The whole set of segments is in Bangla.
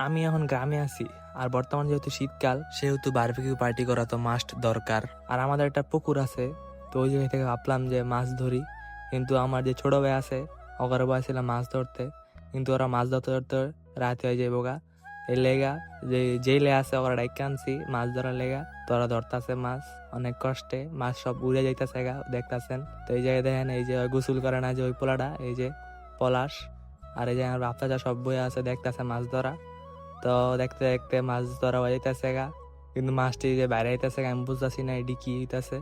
আমি এখন গ্রামে আছি, আর বর্তমান যেহেতু শীতকাল সেহেতু বারবিকিউ পার্টি করা তো মাস্ট দরকার। আর আমাদের একটা পুকুর আছে, তো ওই জায়গা থেকে ভাবলাম যে মাছ ধরি। কিন্তু আমার যে ছোট ভাই আছে, ওখানে বসেছিলাম মাছ ধরতে, কিন্তু ওরা মাছ ধরতে ধরতে রাতে হয়ে যাবো গা। এই লেগা যে জেলে আছে ওরা ডাইকে আনছি মাছ ধরার লেগা, তো ওরা ধরতেছে মাছ অনেক কষ্টে, মাছ সব উড়ে যাইতেছে গা, দেখতেছেন। তো এই জায়গায় দেখেন, এই যে গোসল করে না যে ওই পোলাটা, এই যে পলাশ, আর এই যে আমার বাচ্চা সব বই আছে দেখতেছে মাছ ধরা। তো দেখতে দেখতে মাছ ধরা হয়ে যাইতেছে গা, কিন্তু মাছটি যে বাইরে হইতেছে আমি বুঝতেছি না এটি কি হইতাছে।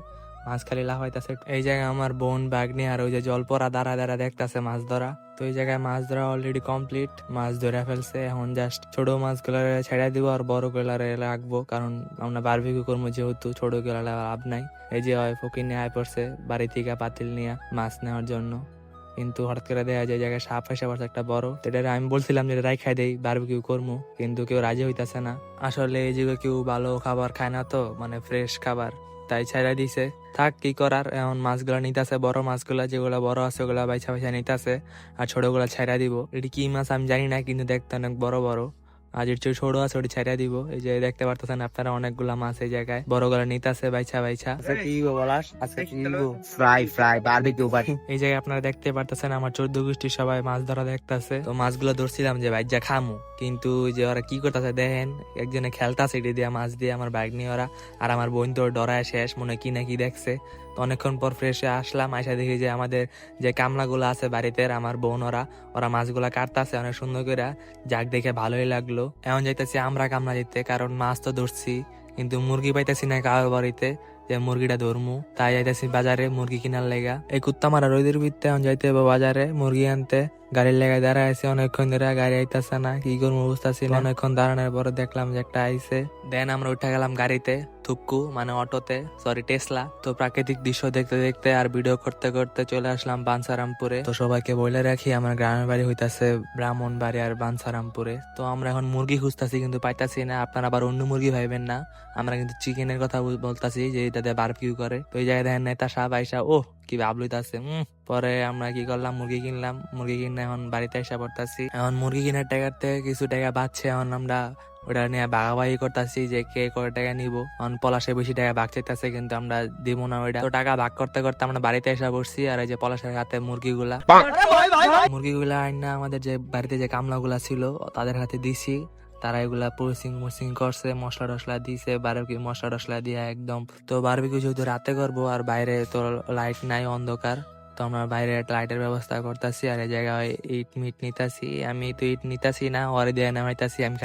মাছ খালি লাফাইতেছে। এই জায়গায় আমার বোন বাগনি আর ওই যে জল পড়া দাঁড়া দাঁড়া দেখতেছে মাছ ধরা। তো এই জায়গায় মাছ ধরা অলরেডি কমপ্লিট, মাছ ধরে ফেলছে। এখন জাস্ট ছোট মাছ গুলারে ছেড়ে দিব আর বড় গুলারে রাখবো, কারণ আমরা বারবিকিউ করবো যেহেতু, ছোট গুলারে লাভ নাই। এই যে ফকির নিয়ে আয় পড়ছে বাড়ি থেকে পাতিল নিয়ে মাছ নেওয়ার জন্য, কিন্তু হঠাৎ করে দেখা যায় জায়গায় সাপ এসে পড়ছে একটা বড়। এটা আমি বলছিলাম যে রাই খাই দেই বারবিকিউ করবো, কিন্তু কেউ রাজি হইতাছে না। আসলে এই যুগে কেউ ভালো খাবার খায় না, তো মানে ফ্রেশ খাবার, তাই ছাইড়া দিছে। থাক কি করার, এখন মাছগুলা নিতেছে, বড় মাছগুলা যেগুলা বড় আছে ওগুলা বাইছা বাইছা নিতেছে, আর ছোট গুলা ছাইড়া দিব। এটি কি মাছ আমি জানি না, কিন্তু দেখতে অনেক বড় বড়। আর এর চেয়ে ছোট আছে ওটি ছাইড়া দিব। এই যে দেখতে পারতেছেন আপনারা অনেকগুলা মাছ এই জায়গায়, বড় গুলা নিতেছে বাইছা বাইছা। ফ্রাই ফ্রাই বারবিকিউ বাট এই জায়গায় আপনারা দেখতে পারতেছেন আমার 14 গোষ্ঠীর সবাই মাছ ধরা দেখতেছে। তো মাছগুলো ধরছিলাম যে ভাইজা খামু, কিন্তু যে ওরা কি করতেছে দেখেন, একজনে খেলতাছে এটি দিয়া মাছ দিয়ে, আমার বাইক নিয়ে ওরা। আর আমার বোন তো ডরায় শেষ, মনে হয় কি না কি দেখছে। তো অনেকক্ষণ পর ফ্রেশে আসলাম, আইসা দেখি যে আমাদের যে কামলাগুলো আছে বাড়িতে, আমার বোন ওরা ওরা মাছগুলা কাটতাছে অনেক সুন্দর করে। যাক দেখে ভালোই লাগলো। এখন যাইতেছি আমরা কামলা দিতে, কারণ মাছ তো ধরছি, কিন্তু মুরগি পাইতেছি না কারোর বাড়িতে যে মুরগিটা ধরমু। তাই যাইতেছি বাজারে মুরগি কিনার লেগা। এই কুত্তা মারা রোদের ভিতরে এখন যাইতে হবে বাজারে মুরগি আনতে। গাড়ির লেগায় দাঁড়ায় আছে অনেকক্ষণ ধরে, গাড়ি আইতাছে না, কি করবো বুঝতেছি না। অনেকক্ষণ দাঁড়ানোর পরে দেখলাম যে একটা আইছে, দেন আমরা উঠে গেলাম গাড়িতে, থুক্কু মানে অটোতে, সরি টেসলা। তো প্রাকৃতিক দৃশ্য দেখতে দেখতে আর ভিডিও করতে করতে চলে আসলাম বাঞ্ছারামপুরে। তো সবাইকে বলে রাখি আমার গ্রামের বাড়ি হইতাছে ব্রাহ্মণবাড়ি আর বাঞ্ছারামপুরে। তো আমরা এখন মুরগি খুঁজতেছি কিন্তু পাইতাছি না, আপনারা আবার অন্য মুরগি ভাইবেন না, আমরা কিন্তু চিকেনের কথা বলতাছি যে এটাতে বারবিকিউ করে। তো এই জায়গায় দেখেন নেতা সাহেব আইসা ও কি ভাবলইতাছে। পরে আমরা কি করলাম, মুরগি কিনলাম। মুরগি কিনে এখন বাড়িতে এসে পড়তাছি। এখন মুরগি কেনার টাকার থেকে কিছু টাকা বাঁচছে, এখন আমরা ওটা নিয়ে ভাগাভাগি করতেছি যে কে কয় টাকা নিবো। এখন পলাশে বেশি টাকা ভাগ চাইতেছে, কিন্তু আমরা দিব না ওইটা। তো টাকা ভাগ করতে করতে আমরা বাড়িতে এসে পড়ছি, আর এই যে পলাশের হাতে মুরগিগুলা আইনা আমাদের যে বাড়িতে যে কামলাগুলা ছিল তাদের হাতে দিছি। তারা এগুলা প্রসেসিং করছে, মশলা টসলা দিছে, বারবিকিউ মশলা টসলা দিয়ে একদম। তো বারবিকিউ যেহেতু রাতে করবো আর বাইরে তো লাইট নাই, অন্ধকার, তো আমরা বাইরে লাইটের ব্যবস্থা করতেছি। আর এই জায়গায় ইট মিট নিতাছি, আমি তো ইট নিতাছি না, ওরে দিয়ে নামাইতাছি আমি।